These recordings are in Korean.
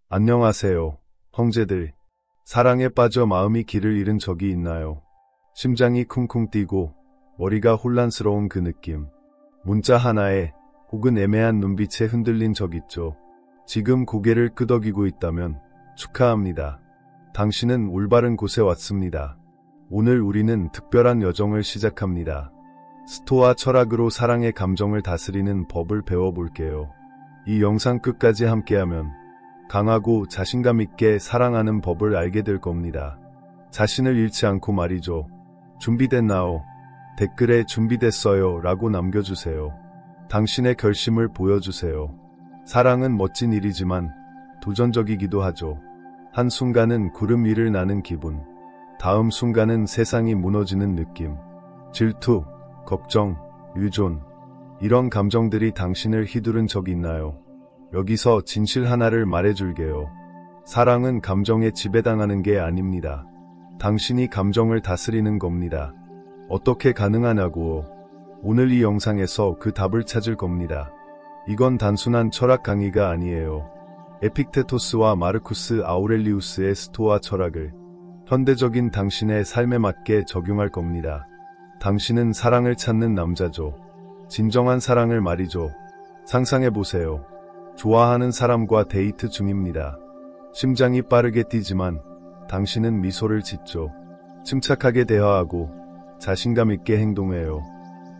안녕하세요, 형제들. 사랑에 빠져 마음이 길을 잃은 적이 있나요? 심장이 쿵쿵 뛰고 머리가 혼란스러운 그 느낌. 문자 하나에 혹은 애매한 눈빛에 흔들린 적 있죠. 지금 고개를 끄덕이고 있다면 축하합니다. 당신은 올바른 곳에 왔습니다. 오늘 우리는 특별한 여정을 시작합니다. 스토아 철학으로 사랑의 감정을 다스리는 법을 배워볼게요. 이 영상 끝까지 함께하면 강하고 자신감 있게 사랑하는 법을 알게 될 겁니다. 자신을 잃지 않고 말이죠. 준비됐나요? 댓글에 준비됐어요 라고 남겨주세요. 당신의 결심을 보여주세요. 사랑은 멋진 일이지만 도전적이기도 하죠. 한순간은 구름 위를 나는 기분, 다음 순간은 세상이 무너지는 느낌. 질투, 걱정, 유존, 이런 감정들이 당신을 휘두른 적 있나요? 여기서 진실 하나를 말해줄게요. 사랑은 감정에 지배당하는 게 아닙니다. 당신이 감정을 다스리는 겁니다. 어떻게 가능하냐고요? 오늘 이 영상에서 그 답을 찾을 겁니다. 이건 단순한 철학 강의가 아니에요. 에픽테토스와 마르쿠스 아우렐리우스의 스토아 철학을 현대적인 당신의 삶에 맞게 적용할 겁니다. 당신은 사랑을 찾는 남자죠. 진정한 사랑을 말이죠. 상상해보세요. 좋아하는 사람과 데이트 중입니다. 심장이 빠르게 뛰지만 당신은 미소를 짓죠. 침착하게 대화하고 자신감 있게 행동해요.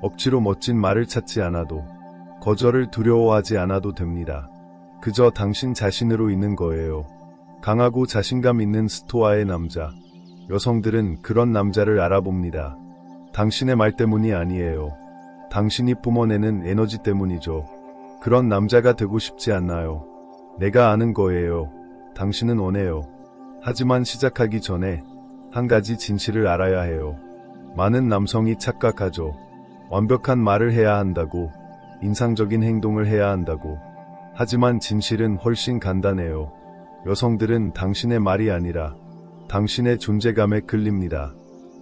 억지로 멋진 말을 찾지 않아도, 거절을 두려워하지 않아도 됩니다. 그저 당신 자신으로 있는 거예요. 강하고 자신감 있는 스토아의 남자. 여성들은 그런 남자를 알아봅니다. 당신의 말 때문이 아니에요. 당신이 뿜어내는 에너지 때문이죠. 그런 남자가 되고 싶지 않나요? 내가 아는 거예요. 당신은 원해요. 하지만 시작하기 전에 한 가지 진실을 알아야 해요. 많은 남성이 착각하죠. 완벽한 말을 해야 한다고, 인상적인 행동을 해야 한다고. 하지만 진실은 훨씬 간단해요. 여성들은 당신의 말이 아니라 당신의 존재감에 끌립니다.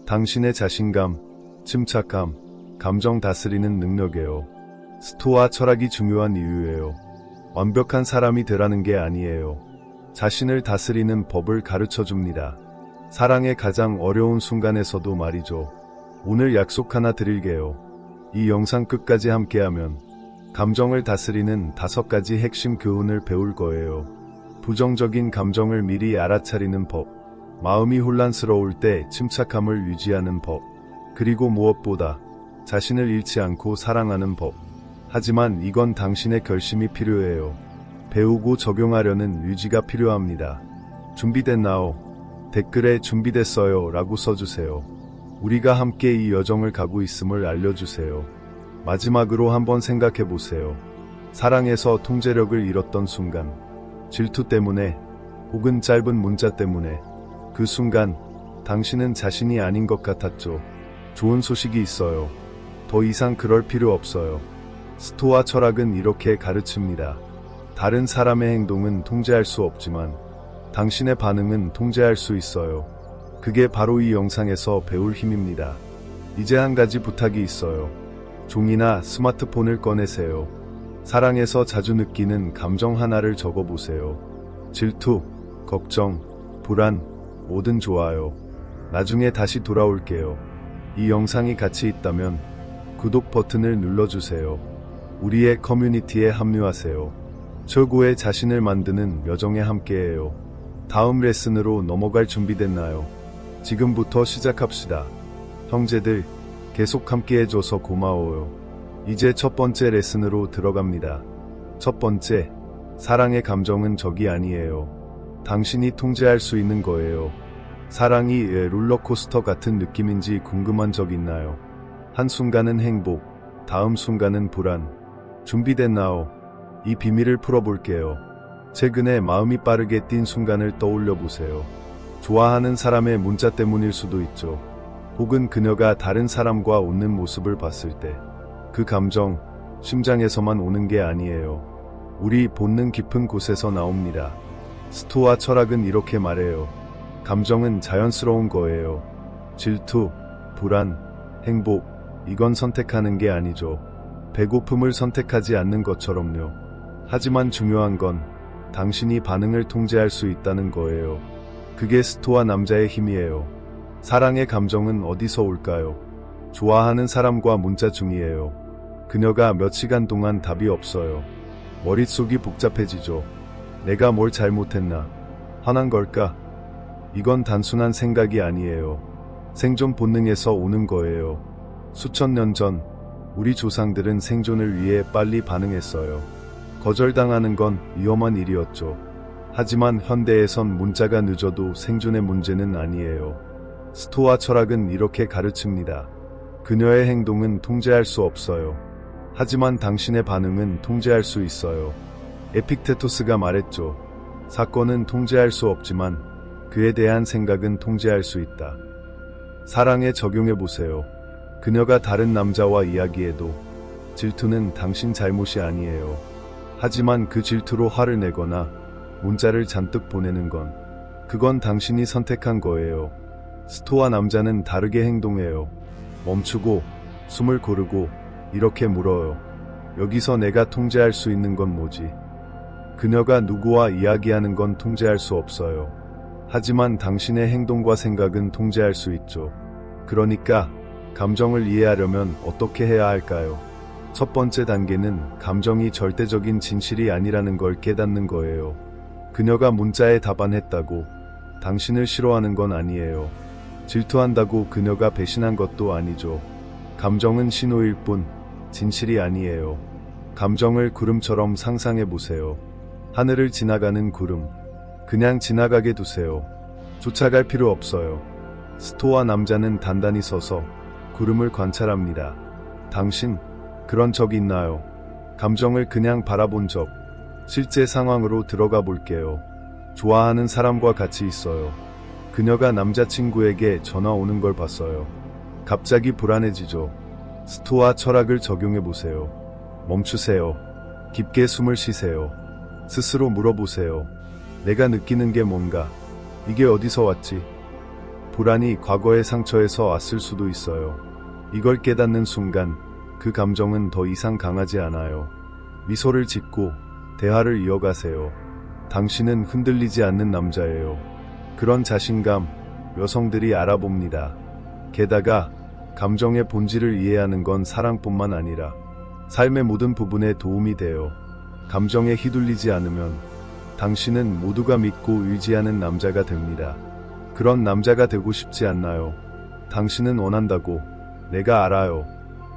당신의 자신감, 침착함, 감정 다스리는 능력이에요. 스토아 철학이 중요한 이유예요. 완벽한 사람이 되라는 게 아니에요. 자신을 다스리는 법을 가르쳐줍니다. 사랑의 가장 어려운 순간에서도 말이죠. 오늘 약속 하나 드릴게요. 이 영상 끝까지 함께하면 감정을 다스리는 5가지 핵심 교훈을 배울 거예요. 부정적인 감정을 미리 알아차리는 법, 마음이 혼란스러울 때 침착함을 유지하는 법, 그리고 무엇보다 자신을 잃지 않고 사랑하는 법. 하지만 이건 당신의 결심이 필요해요. 배우고 적용하려는 의지가 필요합니다. 준비됐나요? 댓글에 준비됐어요 라고 써주세요. 우리가 함께 이 여정을 가고 있음을 알려주세요. 마지막으로 한번 생각해보세요. 사랑에서 통제력을 잃었던 순간, 질투 때문에 혹은 짧은 문자 때문에 그 순간 당신은 자신이 아닌 것 같았죠. 좋은 소식이 있어요. 더 이상 그럴 필요 없어요. 스토아 철학은 이렇게 가르칩니다. 다른 사람의 행동은 통제할 수 없지만 당신의 반응은 통제할 수 있어요. 그게 바로 이 영상에서 배울 힘입니다. 이제 한 가지 부탁이 있어요. 종이나 스마트폰을 꺼내세요. 사랑에서 자주 느끼는 감정 하나를 적어보세요. 질투, 걱정, 불안, 뭐든 좋아요. 나중에 다시 돌아올게요. 이 영상이 가치 있다면 구독 버튼을 눌러주세요. 우리의 커뮤니티에 합류하세요. 최고의 자신을 만드는 여정에 함께해요. 다음 레슨으로 넘어갈 준비됐나요? 지금부터 시작합시다. 형제들, 계속 함께해줘서 고마워요. 이제 첫 번째 레슨으로 들어갑니다. 첫 번째, 사랑의 감정은 적이 아니에요. 당신이 통제할 수 있는 거예요. 사랑이 왜 롤러코스터 같은 느낌인지 궁금한 적 있나요? 한순간은 행복, 다음 순간은 불안. 준비됐나요? 이 비밀을 풀어볼게요. 최근에 마음이 빠르게 뛴 순간을 떠올려 보세요. 좋아하는 사람의 문자 때문일 수도 있죠. 혹은 그녀가 다른 사람과 웃는 모습을 봤을 때. 그 감정, 심장에서만 오는 게 아니에요. 우리 본능 깊은 곳에서 나옵니다. 스토아 철학은 이렇게 말해요. 감정은 자연스러운 거예요. 질투, 불안, 행복, 이건 선택하는 게 아니죠. 배고픔을 선택하지 않는 것처럼요. 하지만 중요한 건 당신이 반응을 통제할 수 있다는 거예요. 그게 스토아 남자의 힘이에요. 사랑의 감정은 어디서 올까요? 좋아하는 사람과 문자 중이에요. 그녀가 몇 시간 동안 답이 없어요. 머릿속이 복잡해지죠. 내가 뭘 잘못했나? 화난 걸까? 이건 단순한 생각이 아니에요. 생존 본능에서 오는 거예요. 수천 년 전 우리 조상들은 생존을 위해 빨리 반응했어요. 거절당하는 건 위험한 일이었죠. 하지만 현대에선 문자가 늦어도 생존의 문제는 아니에요. 스토아 철학은 이렇게 가르칩니다. 그녀의 행동은 통제할 수 없어요. 하지만 당신의 반응은 통제할 수 있어요. 에픽테토스가 말했죠. 사건은 통제할 수 없지만 그에 대한 생각은 통제할 수 있다. 사랑에 적용해보세요. 그녀가 다른 남자와 이야기해도 질투는 당신 잘못이 아니에요. 하지만 그 질투로 화를 내거나 문자를 잔뜩 보내는 그건 당신이 선택한 거예요. 스토아 남자는 다르게 행동해요. 멈추고 숨을 고르고 이렇게 물어요. 여기서 내가 통제할 수 있는 건 뭐지? 그녀가 누구와 이야기하는 건 통제할 수 없어요. 하지만 당신의 행동과 생각은 통제할 수 있죠. 그러니까 감정을 이해하려면 어떻게 해야 할까요? 첫 번째 단계는 감정이 절대적인 진실이 아니라는 걸 깨닫는 거예요. 그녀가 문자에 답안했다고 당신을 싫어하는 건 아니에요. 질투한다고 그녀가 배신한 것도 아니죠. 감정은 신호일 뿐 진실이 아니에요. 감정을 구름처럼 상상해 보세요. 하늘을 지나가는 구름. 그냥 지나가게 두세요. 쫓아갈 필요 없어요. 스토아 남자는 단단히 서서 구름을 관찰합니다. 당신, 그런 적 있나요? 감정을 그냥 바라본 적. 실제 상황으로 들어가 볼게요. 좋아하는 사람과 같이 있어요. 그녀가 남자친구에게 전화 오는 걸 봤어요. 갑자기 불안해지죠. 스토아 철학을 적용해 보세요. 멈추세요. 깊게 숨을 쉬세요. 스스로 물어보세요. 내가 느끼는 게 뭔가? 이게 어디서 왔지? 불안이 과거의 상처에서 왔을 수도 있어요. 이걸 깨닫는 순간 그 감정은 더 이상 강하지 않아요. 미소를 짓고 대화를 이어가세요. 당신은 흔들리지 않는 남자예요. 그런 자신감 여성들이 알아봅니다. 게다가 감정의 본질을 이해하는 건 사랑뿐만 아니라 삶의 모든 부분에 도움이 돼요. 감정에 휘둘리지 않으면 당신은 모두가 믿고 의지하는 남자가 됩니다. 그런 남자가 되고 싶지 않나요? 당신은 원한다고. 내가 알아요.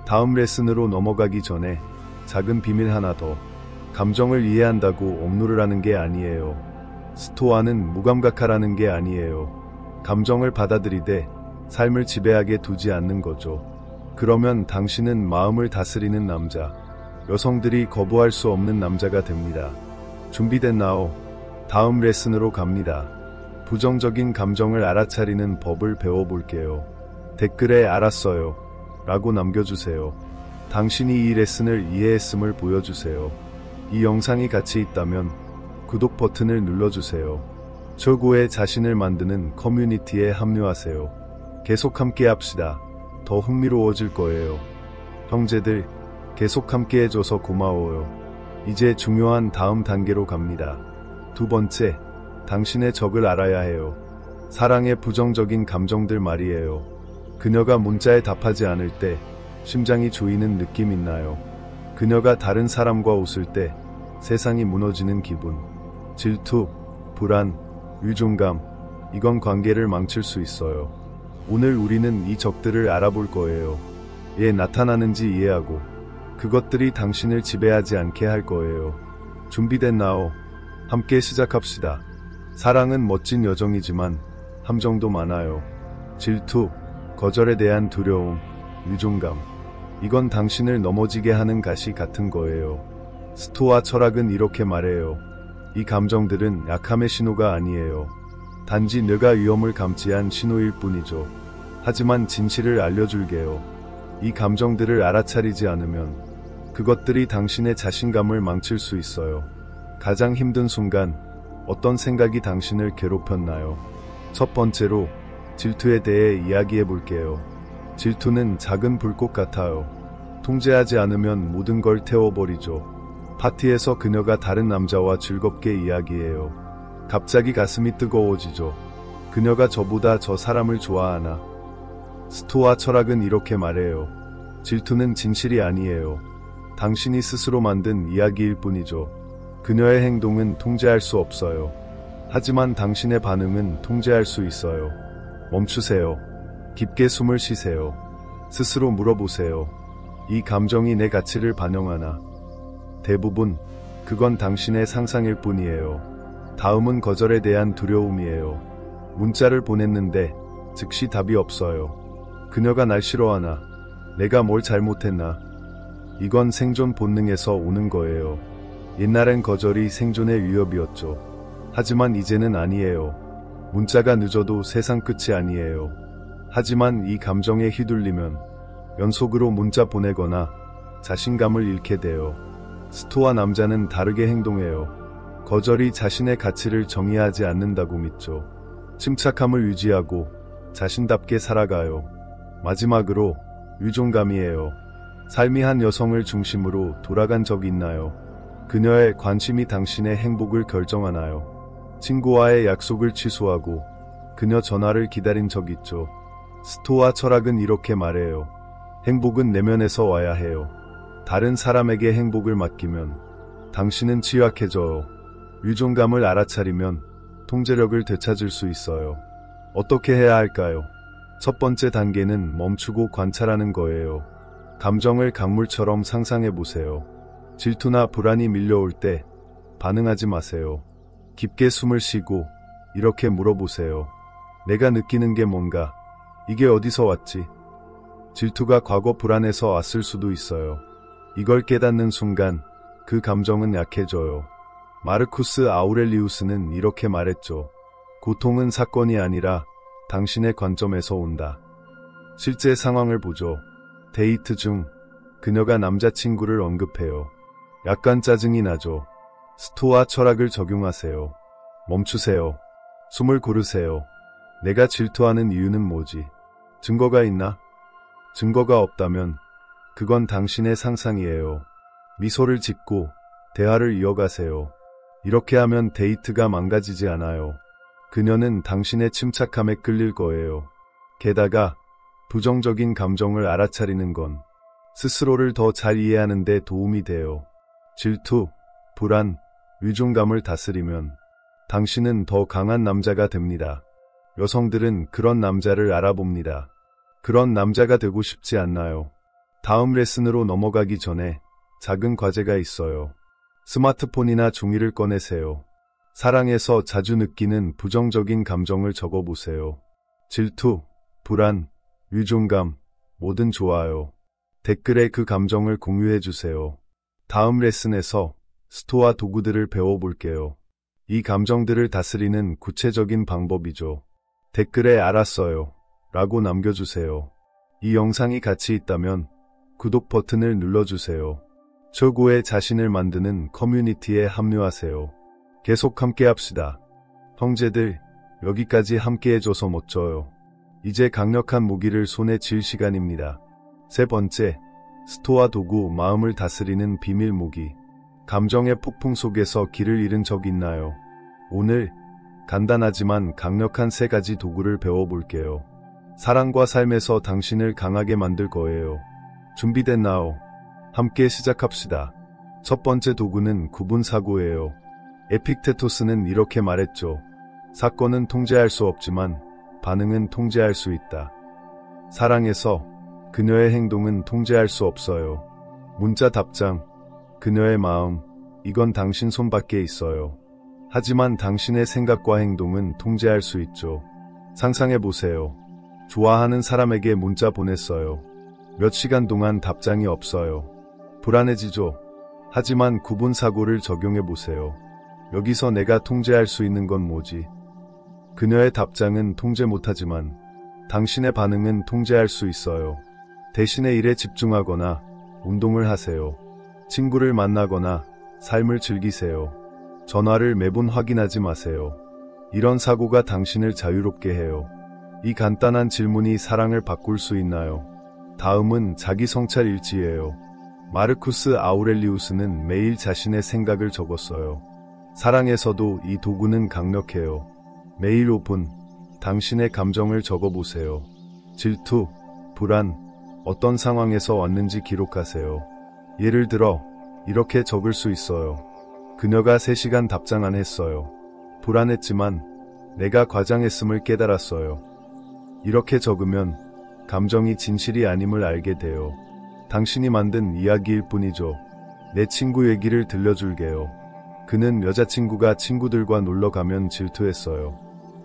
다음 레슨으로 넘어가기 전에 작은 비밀 하나 더. 감정을 이해한다고 억누를 하는 게 아니에요. 스토아는 무감각하라는 게 아니에요. 감정을 받아들이되 삶을 지배하게 두지 않는 거죠. 그러면 당신은 마음을 다스리는 남자, 여성들이 거부할 수 없는 남자가 됩니다. 준비됐나요? 다음 레슨으로 갑니다. 부정적인 감정을 알아차리는 법을 배워볼게요. 댓글에 알았어요 라고 남겨주세요. 당신이 이 레슨을 이해했음을 보여주세요. 이 영상이 가치 있다면 구독 버튼을 눌러주세요. 최고의 자신을 만드는 커뮤니티에 합류하세요. 계속 함께 합시다. 더 흥미로워질 거예요. 형제들, 계속 함께 해줘서 고마워요. 이제 중요한 다음 단계로 갑니다. 두 번째, 당신의 적을 알아야 해요. 사랑의 부정적인 감정들 말이에요. 그녀가 문자에 답하지 않을 때 심장이 조이는 느낌 있나요? 그녀가 다른 사람과 웃을 때 세상이 무너지는 기분. 질투, 불안, 위중감, 이건 관계를 망칠 수 있어요. 오늘 우리는 이 적들을 알아볼 거예요. 왜 나타나는지 이해하고 그것들이 당신을 지배하지 않게 할 거예요. 준비됐나요? 함께 시작합시다. 사랑은 멋진 여정이지만 함정도 많아요. 질투, 거절에 대한 두려움, 위중감. 이건 당신을 넘어지게 하는 가시 같은 거예요. 스토아 철학은 이렇게 말해요. 이 감정들은 약함의 신호가 아니에요. 단지 뇌가 위험을 감지한 신호일 뿐이죠. 하지만 진실을 알려줄게요. 이 감정들을 알아차리지 않으면 그것들이 당신의 자신감을 망칠 수 있어요. 가장 힘든 순간, 어떤 생각이 당신을 괴롭혔나요? 첫 번째로, 질투에 대해 이야기해 볼게요. 질투는 작은 불꽃 같아요. 통제하지 않으면 모든 걸 태워버리죠. 파티에서 그녀가 다른 남자와 즐겁게 이야기해요. 갑자기 가슴이 뜨거워지죠. 그녀가 저보다 저 사람을 좋아하나? 스토아 철학은 이렇게 말해요. 질투는 진실이 아니에요. 당신이 스스로 만든 이야기일 뿐이죠. 그녀의 행동은 통제할 수 없어요. 하지만 당신의 반응은 통제할 수 있어요. 멈추세요. 깊게 숨을 쉬세요. 스스로 물어보세요. 이 감정이 내 가치를 반영하나? 대부분 그건 당신의 상상일 뿐이에요. 다음은 거절에 대한 두려움이에요. 문자를 보냈는데 즉시 답이 없어요. 그녀가 날 싫어하나? 내가 뭘 잘못했나? 이건 생존 본능에서 오는 거예요. 옛날엔 거절이 생존의 위협이었죠. 하지만 이제는 아니에요. 문자가 늦어도 세상 끝이 아니에요. 하지만 이 감정에 휘둘리면 연속으로 문자 보내거나 자신감을 잃게 돼요. 스토아 남자는 다르게 행동해요. 거절이 자신의 가치를 정의하지 않는다고 믿죠. 침착함을 유지하고 자신답게 살아가요. 마지막으로 유종감이에요. 삶이 한 여성을 중심으로 돌아간 적이 있나요? 그녀의 관심이 당신의 행복을 결정하나요? 친구와의 약속을 취소하고 그녀 전화를 기다린 적 있죠. 스토아 철학은 이렇게 말해요. 행복은 내면에서 와야 해요. 다른 사람에게 행복을 맡기면 당신은 취약해져요. 유종감을 알아차리면 통제력을 되찾을 수 있어요. 어떻게 해야 할까요? 첫 번째 단계는 멈추고 관찰하는 거예요. 감정을 강물처럼 상상해 보세요. 질투나 불안이 밀려올 때 반응하지 마세요. 깊게 숨을 쉬고 이렇게 물어보세요. 내가 느끼는 게 뭔가? 이게 어디서 왔지? 질투가 과거 불안에서 왔을 수도 있어요. 이걸 깨닫는 순간 그 감정은 약해져요. 마르쿠스 아우렐리우스는 이렇게 말했죠. 고통은 사건이 아니라 당신의 관점에서 온다. 실제 상황을 보죠. 데이트 중 그녀가 남자친구를 언급해요. 약간 짜증이 나죠. 스토아 철학을 적용하세요. 멈추세요. 숨을 고르세요. 내가 질투하는 이유는 뭐지? 증거가 있나? 증거가 없다면 그건 당신의 상상이에요. 미소를 짓고 대화를 이어가세요. 이렇게 하면 데이트가 망가지지 않아요. 그녀는 당신의 침착함에 끌릴 거예요. 게다가 부정적인 감정을 알아차리는 건 스스로를 더 잘 이해하는 데 도움이 돼요. 질투, 불안, 위중감을 다스리면 당신은 더 강한 남자가 됩니다. 여성들은 그런 남자를 알아봅니다. 그런 남자가 되고 싶지 않나요? 다음 레슨으로 넘어가기 전에 작은 과제가 있어요. 스마트폰이나 종이를 꺼내세요. 사랑에서 자주 느끼는 부정적인 감정을 적어보세요. 질투, 불안, 위중감, 뭐든 좋아요. 댓글에 그 감정을 공유해주세요. 다음 레슨에서 스토아 도구들을 배워볼게요. 이 감정들을 다스리는 구체적인 방법이죠. 댓글에 알았어요 라고 남겨주세요. 이 영상이 가치 있다면 구독 버튼을 눌러주세요. 최고의 자신을 만드는 커뮤니티에 합류하세요. 계속 함께 합시다. 형제들, 여기까지 함께 해줘서 멋져요. 이제 강력한 무기를 손에 쥘 시간입니다. 세 번째, 스토아 도구 마음을 다스리는 비밀 무기. 감정의 폭풍 속에서 길을 잃은 적 있나요? 오늘 간단하지만 강력한 세 가지 도구를 배워볼게요. 사랑과 삶에서 당신을 강하게 만들 거예요. 준비됐나요? 함께 시작합시다. 첫 번째 도구는 구분사고예요. 에픽테토스는 이렇게 말했죠. 사건은 통제할 수 없지만 반응은 통제할 수 있다. 사랑에서 그녀의 행동은 통제할 수 없어요. 문자 답장, 그녀의 마음, 이건 당신 손밖에 있어요. 하지만 당신의 생각과 행동은 통제할 수 있죠. 상상해보세요. 좋아하는 사람에게 문자 보냈어요. 몇 시간 동안 답장이 없어요. 불안해지죠. 하지만 구분사고를 적용해보세요. 여기서 내가 통제할 수 있는 건 뭐지? 그녀의 답장은 통제 못하지만 당신의 반응은 통제할 수 있어요. 대신에 일에 집중하거나 운동을 하세요. 친구를 만나거나 삶을 즐기세요. 전화를 매번 확인하지 마세요. 이런 사고가 당신을 자유롭게 해요. 이 간단한 질문이 사랑을 바꿀 수 있나요? 다음은 자기 성찰 일지예요. 마르쿠스 아우렐리우스는 매일 자신의 생각을 적었어요. 사랑에서도 이 도구는 강력해요. 매일 5분, 당신의 감정을 적어보세요. 질투, 불안, 어떤 상황에서 왔는지 기록하세요. 예를 들어, 이렇게 적을 수 있어요. 그녀가 3시간 답장 안 했어요. 불안했지만 내가 과장했음을 깨달았어요. 이렇게 적으면 감정이 진실이 아님을 알게 돼요. 당신이 만든 이야기일 뿐이죠. 내 친구 얘기를 들려줄게요. 그는 여자친구가 친구들과 놀러 가면 질투했어요.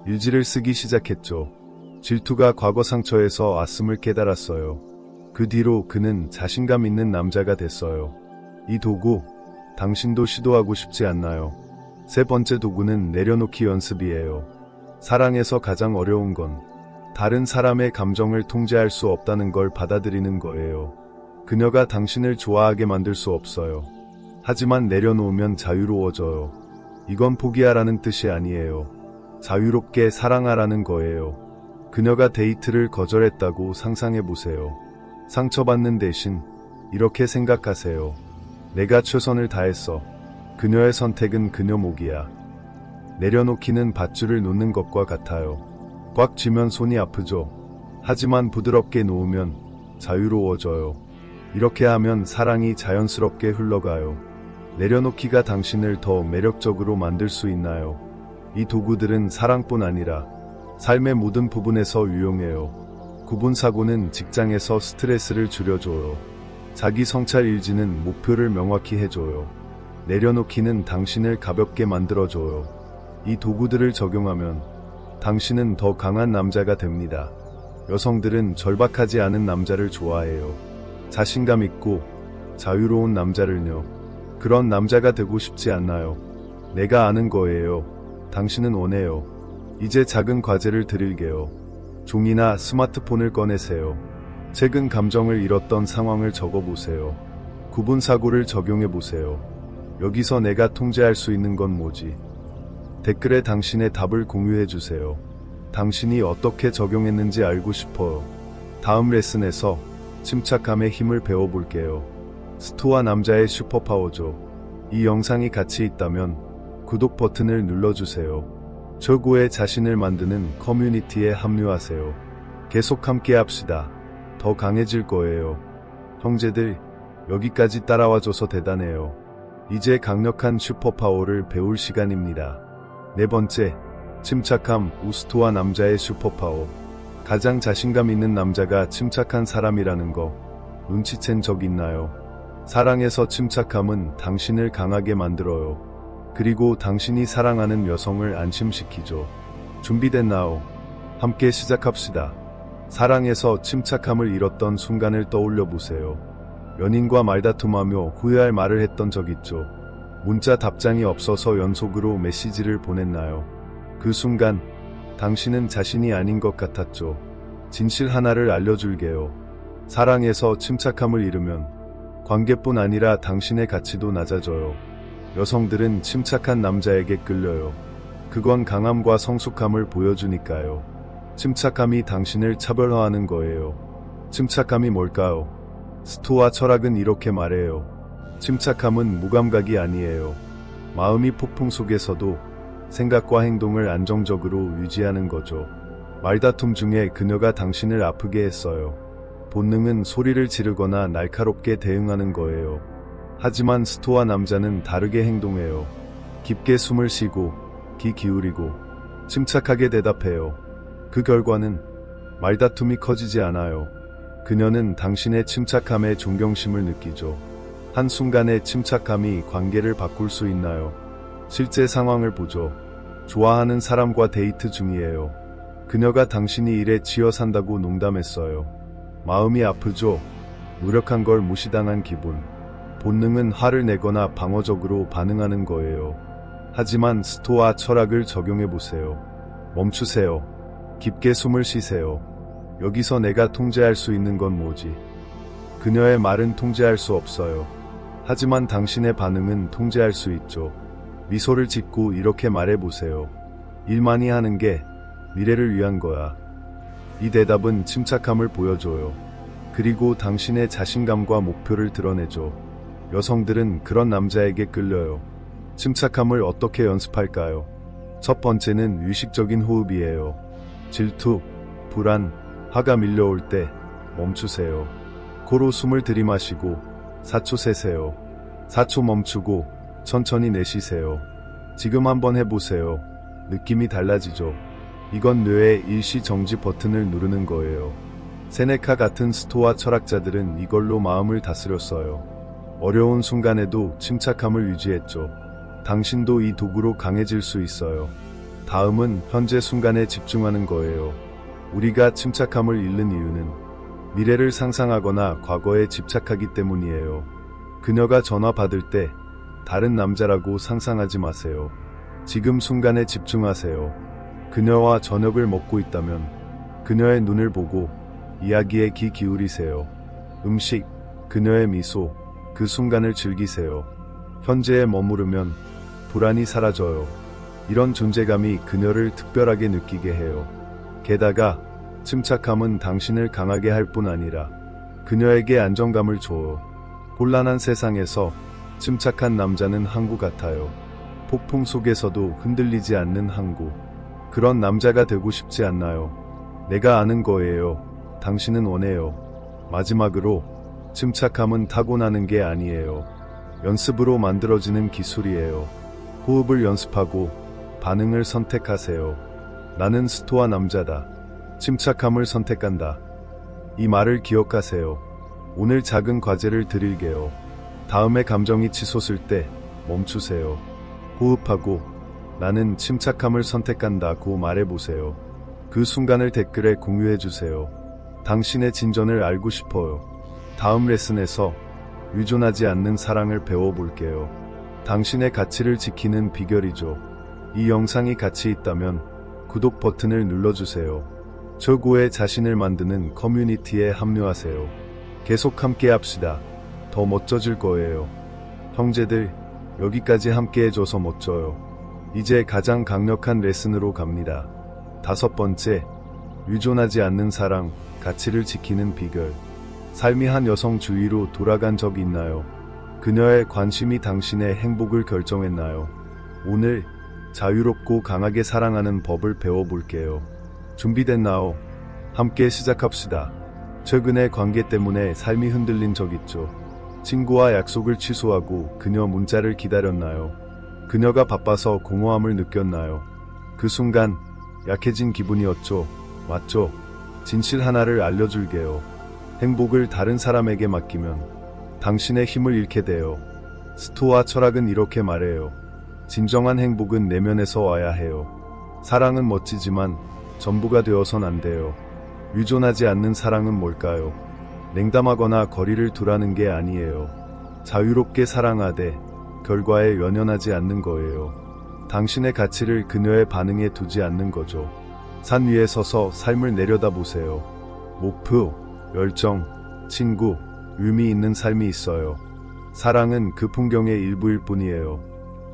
일지를 쓰기 시작했죠. 질투가 과거 상처에서 왔음을 깨달았어요. 그 뒤로 그는 자신감 있는 남자가 됐어요. 이 도구, 당신도 시도하고 싶지 않나요? 세 번째 도구는 내려놓기 연습이에요. 사랑에서 가장 어려운 건 다른 사람의 감정을 통제할 수 없다는 걸 받아들이는 거예요. 그녀가 당신을 좋아하게 만들 수 없어요. 하지만 내려놓으면 자유로워져요. 이건 포기하라는 뜻이 아니에요. 자유롭게 사랑하라는 거예요. 그녀가 데이트를 거절했다고 상상해보세요. 상처받는 대신 이렇게 생각하세요. 내가 최선을 다했어. 그녀의 선택은 그녀 몫이야. 내려놓기는 밧줄을 놓는 것과 같아요. 꽉 쥐면 손이 아프죠. 하지만 부드럽게 놓으면 자유로워져요. 이렇게 하면 사랑이 자연스럽게 흘러가요. 내려놓기가 당신을 더 매력적으로 만들 수 있나요? 이 도구들은 사랑뿐 아니라 삶의 모든 부분에서 유용해요. 구분사고는 직장에서 스트레스를 줄여줘요. 자기 성찰 일지는 목표를 명확히 해줘요. 내려놓기는 당신을 가볍게 만들어줘요. 이 도구들을 적용하면 당신은 더 강한 남자가 됩니다. 여성들은 절박하지 않은 남자를 좋아해요. 자신감 있고 자유로운 남자를요. 그런 남자가 되고 싶지 않나요? 내가 아는 거예요. 당신은 원해요. 이제 작은 과제를 드릴게요. 종이나 스마트폰을 꺼내세요. 최근 감정을 잃었던 상황을 적어보세요. 구분사고를 적용해보세요. 여기서 내가 통제할 수 있는 건 뭐지? 댓글에 당신의 답을 공유해주세요. 당신이 어떻게 적용했는지 알고 싶어요. 다음 레슨에서 침착함의 힘을 배워볼게요. 스토아 남자의 슈퍼파워죠. 이 영상이 가치 있다면 구독 버튼을 눌러주세요. 최고의 자신을 만드는 커뮤니티에 합류하세요. 계속 함께 합시다. 더 강해질 거예요. 형제들, 여기까지 따라와줘서 대단해요. 이제 강력한 슈퍼파워를 배울 시간입니다. 네 번째, 침착함, 우스토아 남자의 슈퍼파워. 가장 자신감 있는 남자가 침착한 사람이라는 거 눈치챈 적 있나요? 사랑에서 침착함은 당신을 강하게 만들어요. 그리고 당신이 사랑하는 여성을 안심시키죠. 준비됐나요? 함께 시작합시다. 사랑에서 침착함을 잃었던 순간을 떠올려 보세요. 연인과 말다툼하며 후회할 말을 했던 적 있죠. 문자 답장이 없어서 연속으로 메시지를 보냈나요? 그 순간 당신은 자신이 아닌 것 같았죠. 진실 하나를 알려줄게요. 사랑에서 침착함을 잃으면 관계뿐 아니라 당신의 가치도 낮아져요. 여성들은 침착한 남자에게 끌려요. 그건 강함과 성숙함을 보여주니까요. 침착함이 당신을 차별화하는 거예요. 침착함이 뭘까요? 스토아 철학은 이렇게 말해요. 침착함은 무감각이 아니에요. 마음이 폭풍 속에서도 생각과 행동을 안정적으로 유지하는 거죠. 말다툼 중에 그녀가 당신을 아프게 했어요. 본능은 소리를 지르거나 날카롭게 대응하는 거예요. 하지만 스토아 남자는 다르게 행동해요. 깊게 숨을 쉬고 귀 기울이고 침착하게 대답해요. 그 결과는 말다툼이 커지지 않아요. 그녀는 당신의 침착함에 존경심을 느끼죠. 한순간의 침착함이 관계를 바꿀 수 있나요? 실제 상황을 보죠. 좋아하는 사람과 데이트 중이에요. 그녀가 당신이 일에 치여 산다고 농담했어요. 마음이 아프죠. 노력한 걸 무시당한 기분. 본능은 화를 내거나 방어적으로 반응하는 거예요. 하지만 스토아 철학을 적용해보세요. 멈추세요. 깊게 숨을 쉬세요. 여기서 내가 통제할 수 있는 건 뭐지? 그녀의 말은 통제할 수 없어요. 하지만 당신의 반응은 통제할 수 있죠. 미소를 짓고 이렇게 말해보세요. 일 많이 하는 게 미래를 위한 거야. 이 대답은 침착함을 보여줘요. 그리고 당신의 자신감과 목표를 드러내죠. 여성들은 그런 남자에게 끌려요. 침착함을 어떻게 연습할까요? 첫 번째는 의식적인 호흡이에요. 질투, 불안, 화가 밀려올 때 멈추세요. 코로 숨을 들이마시고 4초 세세요. 4초 멈추고 천천히 내쉬세요. 지금 한번 해보세요. 느낌이 달라지죠. 이건 뇌의 일시정지 버튼을 누르는 거예요. 세네카 같은 스토아 철학자들은 이걸로 마음을 다스렸어요. 어려운 순간에도 침착함을 유지했죠. 당신도 이 도구로 강해질 수 있어요. 다음은 현재 순간에 집중하는 거예요. 우리가 침착함을 잃는 이유는 미래를 상상하거나 과거에 집착하기 때문이에요. 그녀가 전화 받을 때 다른 남자라고 상상하지 마세요. 지금 순간에 집중하세요. 그녀와 저녁을 먹고 있다면 그녀의 눈을 보고 이야기에 귀 기울이세요. 음식, 그녀의 미소, 그 순간을 즐기세요. 현재에 머무르면 불안이 사라져요. 이런 존재감이 그녀를 특별하게 느끼게 해요. 게다가 침착함은 당신을 강하게 할 뿐 아니라 그녀에게 안정감을 줘요. 곤란한 세상에서 침착한 남자는 항구 같아요. 폭풍 속에서도 흔들리지 않는 항구. 그런 남자가 되고 싶지 않나요? 내가 아는 거예요. 당신은 원해요. 마지막으로 침착함은 타고나는 게 아니에요. 연습으로 만들어지는 기술이에요. 호흡을 연습하고 반응을 선택하세요. 나는 스토아 남자다. 침착함을 선택한다. 이 말을 기억하세요. 오늘 작은 과제를 드릴게요. 다음에 감정이 치솟을 때 멈추세요. 호흡하고 나는 침착함을 선택한다고 말해보세요. 그 순간을 댓글에 공유해주세요. 당신의 진전을 알고 싶어요. 다음 레슨에서 의존하지 않는 사랑을 배워볼게요. 당신의 가치를 지키는 비결이죠. 이 영상이 가치 있다면 구독 버튼을 눌러주세요. 최고의 자신을 만드는 커뮤니티에 합류하세요. 계속 함께 합시다. 더 멋져질 거예요. 형제들, 여기까지 함께 해줘서 멋져요. 이제 가장 강력한 레슨으로 갑니다. 5번째, 의존하지 않는 사랑, 가치를 지키는 비결. 삶이 한 여성 주위로 돌아간 적 있나요? 그녀의 관심이 당신의 행복을 결정했나요? 오늘 자유롭고 강하게 사랑하는 법을 배워볼게요. 준비됐나요? 함께 시작합시다. 최근에 관계 때문에 삶이 흔들린 적 있죠. 친구와 약속을 취소하고 그녀 문자를 기다렸나요? 그녀가 바빠서 공허함을 느꼈나요? 그 순간 약해진 기분이었죠. 맞죠? 진실 하나를 알려줄게요. 행복을 다른 사람에게 맡기면 당신의 힘을 잃게 돼요. 스토아 철학은 이렇게 말해요. 진정한 행복은 내면에서 와야 해요. 사랑은 멋지지만 전부가 되어선 안 돼요. 의존하지 않는 사랑은 뭘까요? 냉담하거나 거리를 두라는 게 아니에요. 자유롭게 사랑하되 결과에 연연하지 않는 거예요. 당신의 가치를 그녀의 반응에 두지 않는 거죠. 산 위에 서서 삶을 내려다보세요. 목표, 열정, 친구, 의미 있는 삶이 있어요. 사랑은 그 풍경의 일부일 뿐이에요.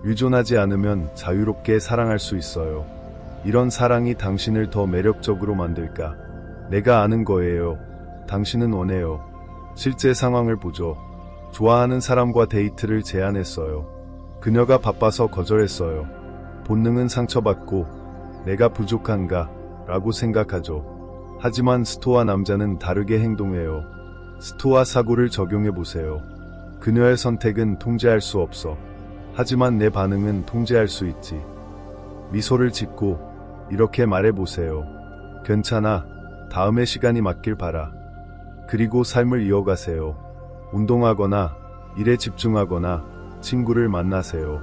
의존하지 않으면 자유롭게 사랑할 수 있어요. 이런 사랑이 당신을 더 매력적으로 만들까? 내가 아는 거예요. 당신은 원해요. 실제 상황을 보죠. 좋아하는 사람과 데이트를 제안했어요. 그녀가 바빠서 거절했어요. 본능은 상처받고 내가 부족한가? 라고 생각하죠. 하지만 스토아 남자는 다르게 행동해요. 스토아 사고를 적용해보세요. 그녀의 선택은 통제할 수 없어. 하지만 내 반응은 통제할 수 있지. 미소를 짓고 이렇게 말해보세요. 괜찮아. 다음에 시간이 맞길 바라. 그리고 삶을 이어가세요. 운동하거나 일에 집중하거나 친구를 만나세요.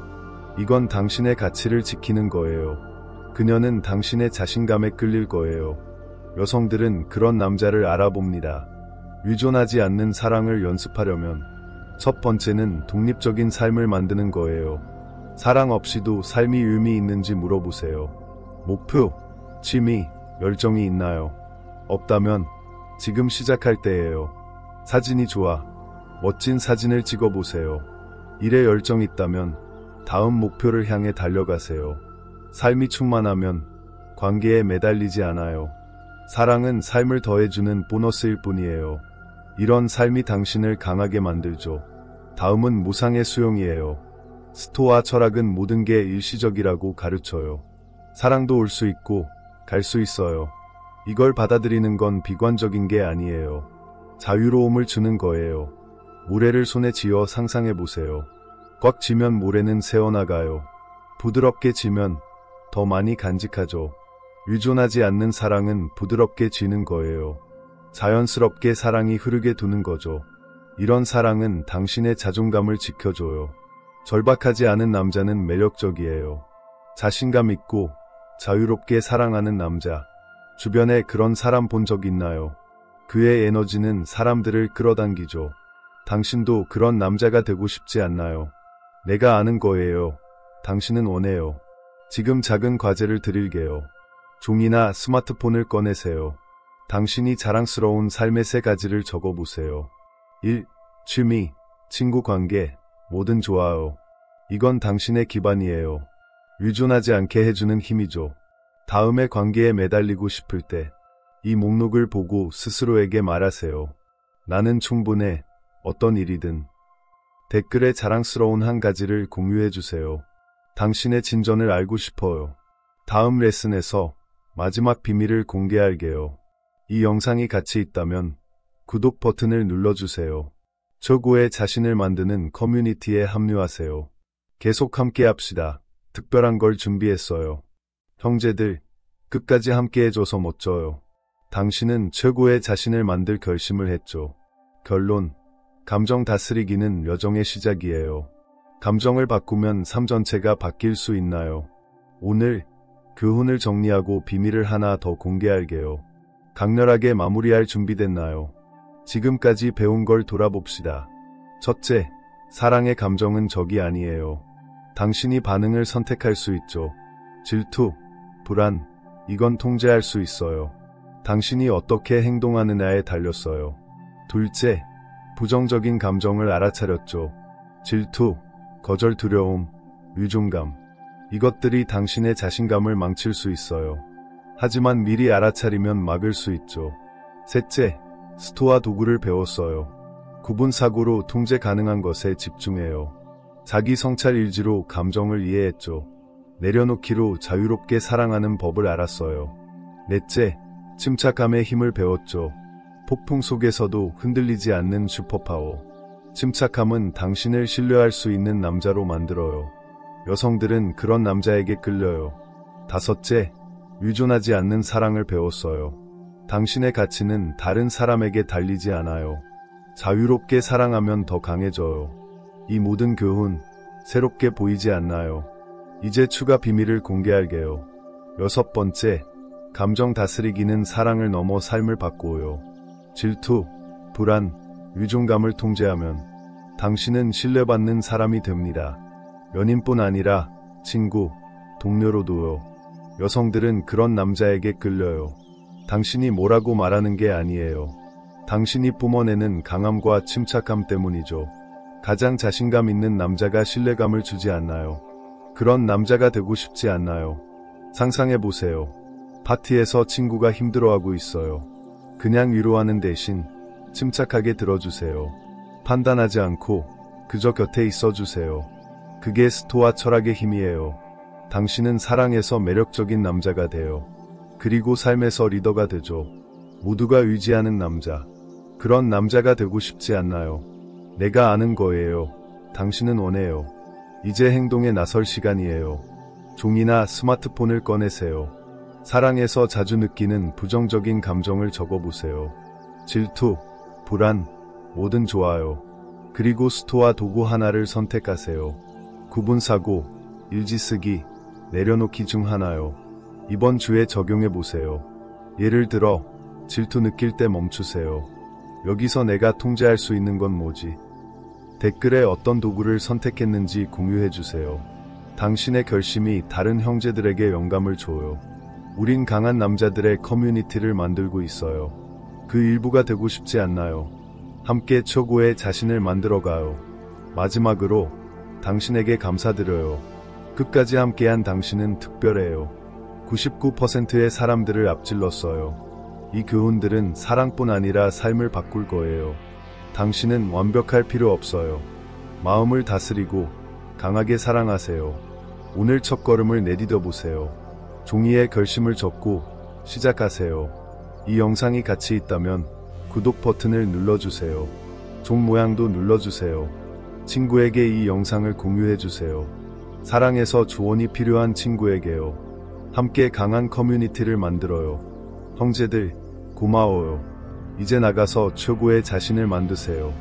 이건 당신의 가치를 지키는 거예요. 그녀는 당신의 자신감에 끌릴 거예요. 여성들은 그런 남자를 알아봅니다. 의존하지 않는 사랑을 연습하려면 첫 번째는 독립적인 삶을 만드는 거예요. 사랑 없이도 삶이 의미 있는지 물어보세요. 목표, 취미, 열정이 있나요? 없다면 지금 시작할 때예요. 사진이 좋아. 멋진 사진을 찍어보세요. 일에 열정 있다면 다음 목표를 향해 달려가세요. 삶이 충만하면 관계에 매달리지 않아요. 사랑은 삶을 더해주는 보너스일 뿐이에요. 이런 삶이 당신을 강하게 만들죠. 다음은 무상의 수용이에요. 스토아 철학은 모든 게 일시적이라고 가르쳐요. 사랑도 올 수 있고 갈 수 있어요. 이걸 받아들이는 건 비관적인 게 아니에요. 자유로움을 주는 거예요. 모래를 손에 쥐어 상상해 보세요. 꽉 쥐면 모래는 새어나가요. 부드럽게 쥐면 더 많이 간직하죠. 의존하지 않는 사랑은 부드럽게 쥐는 거예요. 자연스럽게 사랑이 흐르게 두는 거죠. 이런 사랑은 당신의 자존감을 지켜줘요. 절박하지 않은 남자는 매력적이에요. 자신감 있고 자유롭게 사랑하는 남자. 주변에 그런 사람 본 적 있나요? 그의 에너지는 사람들을 끌어당기죠. 당신도 그런 남자가 되고 싶지 않나요? 내가 아는 거예요. 당신은 원해요. 지금 작은 과제를 드릴게요. 종이나 스마트폰을 꺼내세요. 당신이 자랑스러운 삶의 3가지를 적어보세요. 1. 취미, 친구 관계, 뭐든 좋아요. 이건 당신의 기반이에요. 의존하지 않게 해주는 힘이죠. 다음에 관계에 매달리고 싶을 때 이 목록을 보고 스스로에게 말하세요. 나는 충분해. 어떤 일이든. 댓글에 자랑스러운 한 가지를 공유해주세요. 당신의 진전을 알고 싶어요. 다음 레슨에서 마지막 비밀을 공개할게요. 이 영상이 가치 있다면 구독 버튼을 눌러주세요. 최고의 자신을 만드는 커뮤니티에 합류하세요. 계속 함께 합시다. 특별한 걸 준비했어요. 형제들, 끝까지 함께 해줘서 멋져요. 당신은 최고의 자신을 만들 결심을 했죠. 결론, 감정 다스리기는 여정의 시작이에요. 감정을 바꾸면 삶 전체가 바뀔 수 있나요? 오늘 교훈을 정리하고 비밀을 하나 더 공개할게요. 강렬하게 마무리할 준비됐나요? 지금까지 배운 걸 돌아봅시다. 첫째, 사랑의 감정은 적이 아니에요. 당신이 반응을 선택할 수 있죠. 질투, 불안, 이건 통제할 수 있어요. 당신이 어떻게 행동하느냐에 달렸어요. 둘째, 부정적인 감정을 알아차렸죠. 질투, 거절 두려움, 의존감. 이것들이 당신의 자신감을 망칠 수 있어요. 하지만 미리 알아차리면 막을 수 있죠. 셋째, 스토아 도구를 배웠어요. 구분 사고로 통제 가능한 것에 집중해요. 자기 성찰 일지로 감정을 이해했죠. 내려놓기로 자유롭게 사랑하는 법을 알았어요. 넷째, 침착함의 힘을 배웠죠. 폭풍 속에서도 흔들리지 않는 슈퍼파워. 침착함은 당신을 신뢰할 수 있는 남자로 만들어요. 여성들은 그런 남자에게 끌려요. 다섯째, 의존하지 않는 사랑을 배웠어요. 당신의 가치는 다른 사람에게 달리지 않아요. 자유롭게 사랑하면 더 강해져요. 이 모든 교훈, 새롭게 보이지 않나요? 이제 추가 비밀을 공개할게요. 6번째, 감정 다스리기는 사랑을 넘어 삶을 바꾸어요. 질투, 불안, 의존감을 통제하면 당신은 신뢰받는 사람이 됩니다. 연인뿐 아니라 친구, 동료로도요. 여성들은 그런 남자에게 끌려요. 당신이 뭐라고 말하는 게 아니에요. 당신이 뿜어내는 강함과 침착함 때문이죠. 가장 자신감 있는 남자가 신뢰감을 주지 않나요? 그런 남자가 되고 싶지 않나요? 상상해보세요. 파티에서 친구가 힘들어하고 있어요. 그냥 위로하는 대신 침착하게 들어주세요. 판단하지 않고 그저 곁에 있어주세요. 그게 스토아 철학의 힘이에요. 당신은 사랑에서 매력적인 남자가 돼요. 그리고 삶에서 리더가 되죠. 모두가 의지하는 남자. 그런 남자가 되고 싶지 않나요? 내가 아는 거예요. 당신은 원해요. 이제 행동에 나설 시간이에요. 종이나 스마트폰을 꺼내세요. 사랑에서 자주 느끼는 부정적인 감정을 적어보세요. 질투, 불안, 뭐든 좋아요. 그리고 스토아 도구 하나를 선택하세요. 구분사고, 일지쓰기, 내려놓기 중 하나요. 이번 주에 적용해보세요. 예를 들어 질투 느낄 때 멈추세요. 여기서 내가 통제할 수 있는 건 뭐지? 댓글에 어떤 도구를 선택했는지 공유해주세요. 당신의 결심이 다른 형제들에게 영감을 줘요. 우린 강한 남자들의 커뮤니티를 만들고 있어요. 그 일부가 되고 싶지 않나요? 함께 최고의 자신을 만들어가요. 마지막으로 당신에게 감사드려요. 끝까지 함께한 당신은 특별해요. 99%의 사람들을 앞질렀어요. 이 교훈들은 사랑뿐 아니라 삶을 바꿀 거예요. 당신은 완벽할 필요 없어요. 마음을 다스리고 강하게 사랑하세요. 오늘 첫걸음을 내디뎌 보세요. 종이에 결심을 적고 시작하세요. 이 영상이 가치 있다면 구독 버튼을 눌러주세요. 종 모양도 눌러주세요. 친구에게 이 영상을 공유해주세요. 사랑에서 조언이 필요한 친구에게요. 함께 강한 커뮤니티를 만들어요. 형제들, 고마워요. 이제 나가서 최고의 자신을 만드세요.